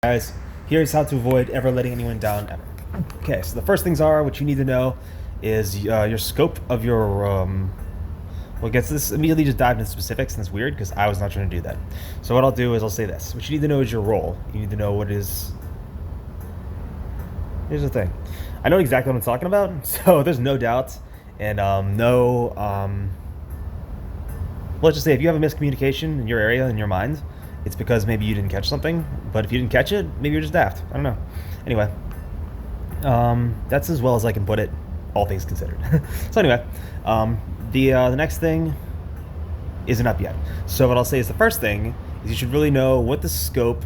Guys, here's how to avoid ever letting anyone down ever. Okay, so the first things are, what you need to know is your scope of your, well, gets this immediately just dive into specifics, and it's weird because I was not trying to do that. So what I'll do is I'll say this. What you need to know is your role. You need to know what is, here's the thing. I know exactly what I'm talking about, so there's no doubt, and let's just say if you have a miscommunication in your area, in your mind, it's because maybe you didn't catch something, but if you didn't catch it, maybe you're just daft. I don't know. Anyway, that's as well as I can put it, all things considered. So anyway, the next thing isn't up yet. So what I'll say is the first thing is you should really know what the scope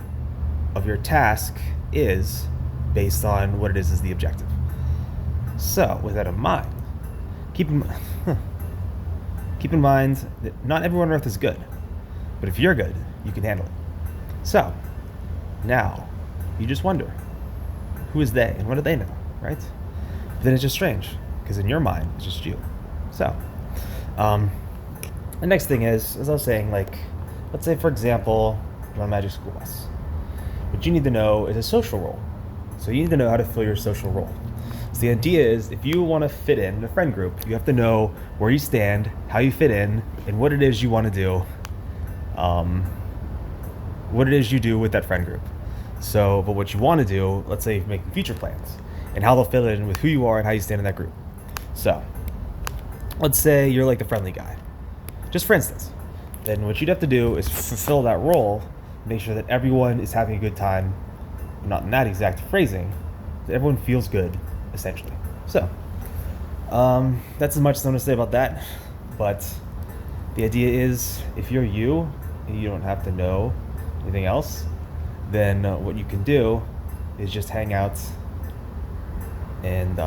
of your task is based on what it is the objective. So with that in mind, keep in mind that not everyone on Earth is good, but if you're good, you can handle it. So now you just wonder, who is they and what do they know, right? But then it's just strange because in your mind it's just you. So the next thing is, as I was saying, like, let's say for example you're on a Magic School Bus. What you need to know is a social role. So you need to know how to fill your social role. So the idea is, if you want to fit in a friend group, you have to know where you stand, how you fit in, and what it is you want to do, what it is you do with that friend group. So, but what you want to do, let's say you're making future plans, and how they'll fit in with who you are and how you stand in that group. So, let's say you're like the friendly guy. Just for instance, then what you'd have to do is fulfill that role, make sure that everyone is having a good time, not in that exact phrasing, that everyone feels good, essentially. So, that's as much as I'm going to say about that. But the idea is, if you're you, and you don't have to know anything else, then what you can do is just hang out and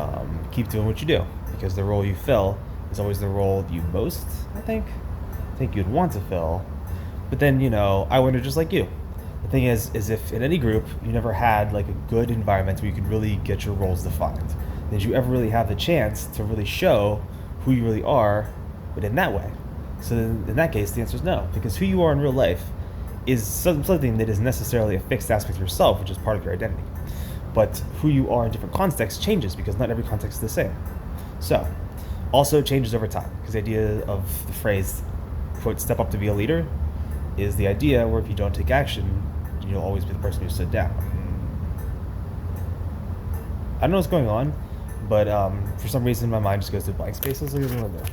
keep doing what you do, because the role you fill is always the role you most, I think you'd want to fill. But then, I wonder, just like you. The thing is if in any group you never had like a good environment where you could really get your roles defined, did you ever really have the chance to really show who you really are, but in that way? So in that case, the answer is no, because who you are in real life is something that is necessarily a fixed aspect of yourself, which is part of your identity. But who you are in different contexts changes, because not every context is the same. So, also changes over time, because the idea of the phrase, quote, step up to be a leader, is the idea where if you don't take action, you'll always be the person who stood down. I don't know what's going on, but for some reason my mind just goes to blank spaces. Look at what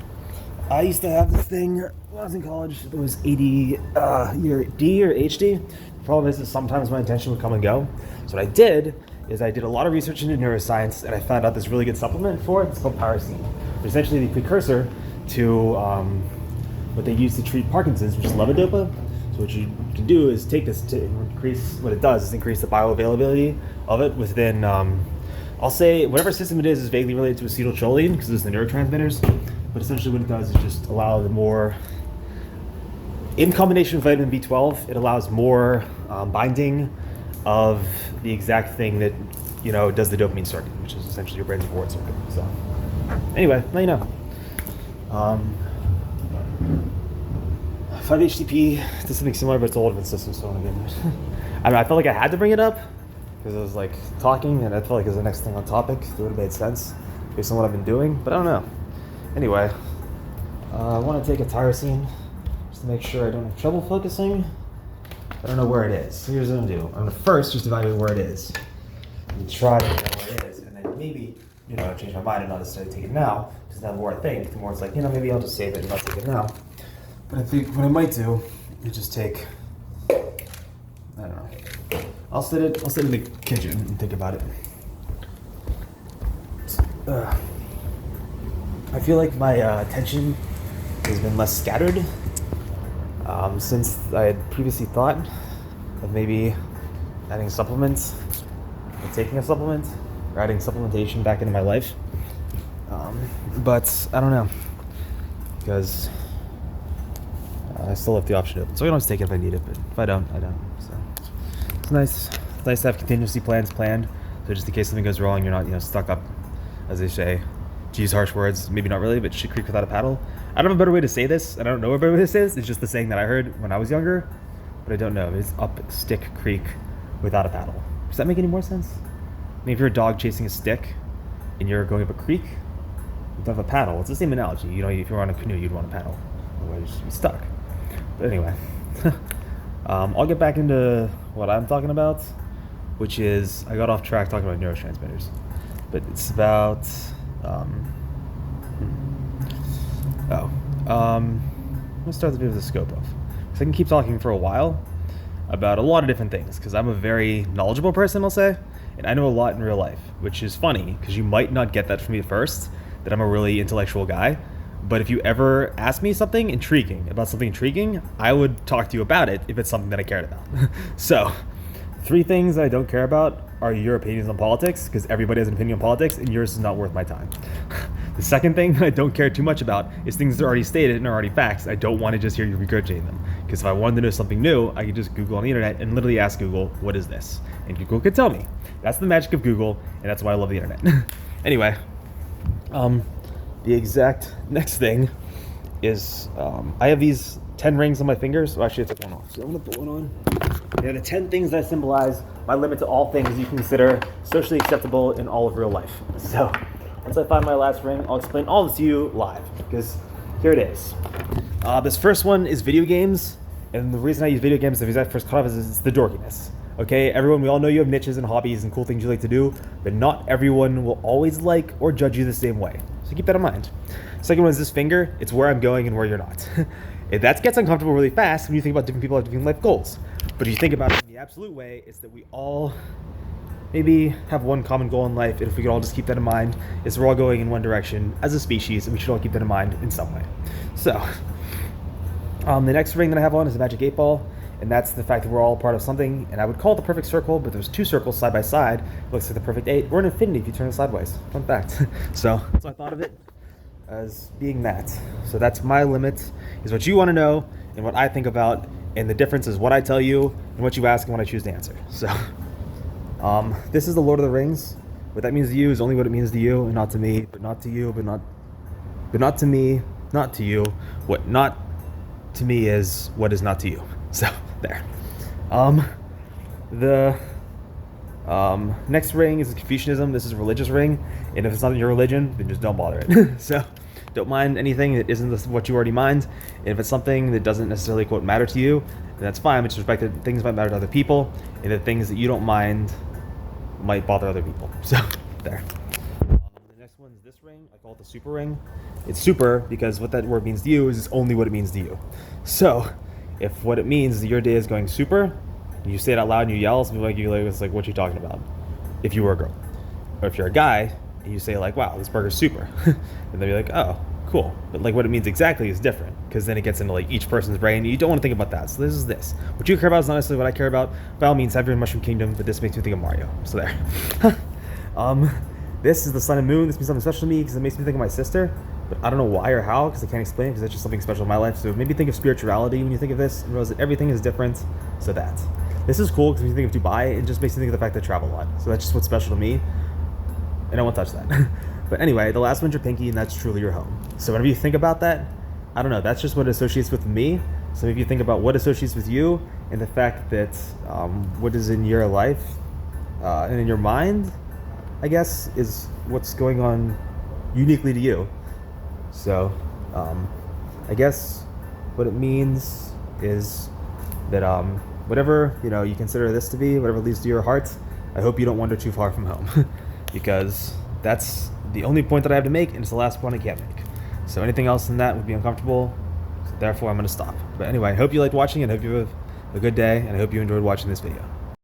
I used to have this thing when I was in college. It was AD, either D or HD. The problem is that sometimes my attention would come and go. So what I did is I did a lot of research into neuroscience, and I found out this really good supplement for it. It's called Pyrocine. It's essentially the precursor to what they use to treat Parkinson's, which is levodopa. So what you can do is take this to increase, what it does is increase the bioavailability of it within, I'll say whatever system it is vaguely related to acetylcholine, because it's the neurotransmitters. But essentially what it does is just allow the more, in combination with vitamin B12, it allows more binding of the exact thing that, does the dopamine circuit, which is essentially your brain's reward circuit. So anyway, now you know. 5-HTP does something similar, but it's a whole different system, so again, I don't know, I felt like I had to bring it up because I was like talking, and I felt like it was the next thing on topic. It would have made sense based on what I've been doing, but I don't know. Anyway, I want to take a tyrosine just to make sure I don't have trouble focusing. I don't know where it is. So here's what I'm going to do. I'm going to first just evaluate where it is and try to know where it is, and then maybe, change my mind and not necessarily take it now, because now the more I think, the more it's like, maybe I'll just save it and not take it now. But I think what I might do is just take, I don't know, I'll sit in the kitchen and think about it. I feel like my attention has been less scattered since I had previously thought of maybe adding supplements, or taking a supplement, or adding supplementation back into my life. But I don't know, because I still have the option open. So I can always take it if I need it, but if I don't, I don't. So it's nice. It's nice to have contingency plans planned, so just in case something goes wrong, you're not, stuck up, as they say. To use harsh words, maybe not really, but shit creek without a paddle. I don't have a better way to say this. I don't know a better way to say this. It's just the saying that I heard when I was younger, but I don't know. It's up stick creek without a paddle. Does that make any more sense? I mean, if you're a dog chasing a stick and you're going up a creek, you don't have a paddle. It's the same analogy. You know, if you're on a canoe, you'd want a paddle. Otherwise, you'd be stuck. But anyway, I'll get back into what I'm talking about, which is, I got off track talking about neurotransmitters. But it's about, I'm going to start the video with the scope of. Because I can keep talking for a while about a lot of different things, because I'm a very knowledgeable person, I'll say, and I know a lot in real life, which is funny, because you might not get that from me at first, that I'm a really intellectual guy, but if you ever ask me something intriguing, about something intriguing, I would talk to you about it if it's something that I cared about. So, 3 things that I don't care about are your opinions on politics, because everybody has an opinion on politics, and yours is not worth my time. The second thing that I don't care too much about is things that are already stated and are already facts. I don't want to just hear you regurgitating them, because if I wanted to know something new, I could just Google on the internet and literally ask Google, what is this? And Google could tell me. That's the magic of Google, and that's why I love the internet. Anyway, the exact next thing is I have these 10 rings on my fingers. Well, actually, I took one off, so I'm going to put one on. They're the 10 things that symbolize my limit to all things you consider socially acceptable in all of real life. So, once I find my last ring, I'll explain all this to you live, because here it is. This first one is video games, and the reason I use video games, the reason I first caught up is it's the dorkiness. Okay, everyone, we all know you have niches and hobbies and cool things you like to do, but not everyone will always like or judge you the same way. So keep that in mind. Second one is this finger. It's where I'm going and where you're not. That gets uncomfortable really fast when you think about different people have different life goals. But if you think about it in the absolute way, it's that we all maybe have one common goal in life, and if we could all just keep that in mind, is we're all going in one direction as a species, and we should all keep that in mind in some way. So, the next ring that I have on is a magic 8-ball, and that's the fact that we're all part of something, and I would call it the perfect circle, but there's 2 circles side by side. It looks like the perfect 8, or an infinity if you turn it sideways. Fun fact. So I thought of it as being that. So that's my limit, is what you want to know and what I think about, and the difference is what I tell you and what you ask and what I choose to answer. So this is the Lord of the Rings. What that means to you is only what it means to you, and not to me, but not to you, but not to me, not to you. What not to me is what is not to you. So there. The next ring is Confucianism. This is a religious ring, and if it's not in your religion, then just don't bother it. So don't mind anything that isn't what you already mind. And if it's something that doesn't necessarily, quote, matter to you, then that's fine. But just respect that things might matter to other people, and the things that you don't mind might bother other people. So there. The next one is this ring. I call it the super ring. It's super because what that word means to you is only what it means to you. So if what it means is that your day is going super, and you say it out loud and you yell, something like it's like, what you talking about? If you were a girl. Or if you're a guy, and you say like, wow, this burger's super. And they'll be like, oh, cool. But like what it means exactly is different, because then it gets into like each person's brain, and you don't want to think about that. So this is this. What you care about is not necessarily what I care about. By all means, have your Mushroom Kingdom, but this makes me think of Mario. So there. This is the sun and moon. This means something special to me because it makes me think of my sister, but I don't know why or how, because I can't explain it, because that's just something special in my life. So maybe think of spirituality when you think of this, and realize that everything is different. So that. This is cool because when you think of Dubai, it just makes me think of the fact that I travel a lot. So that's just what's special to me, and I won't touch that. But anyway, the last one's your pinky, and that's truly your home. So whenever you think about that, I don't know, that's just what it associates with me. So if you think about what associates with you, and the fact that what is in your life and in your mind, I guess, is what's going on uniquely to you. So I guess what it means is that whatever you consider this to be, whatever leads to your heart, I hope you don't wander too far from home, because that's the only point that I have to make, and it's the last point I can't make. So anything else than that would be uncomfortable, so therefore I'm going to stop. But anyway, I hope you liked watching, and I hope you have a good day, and I hope you enjoyed watching this video.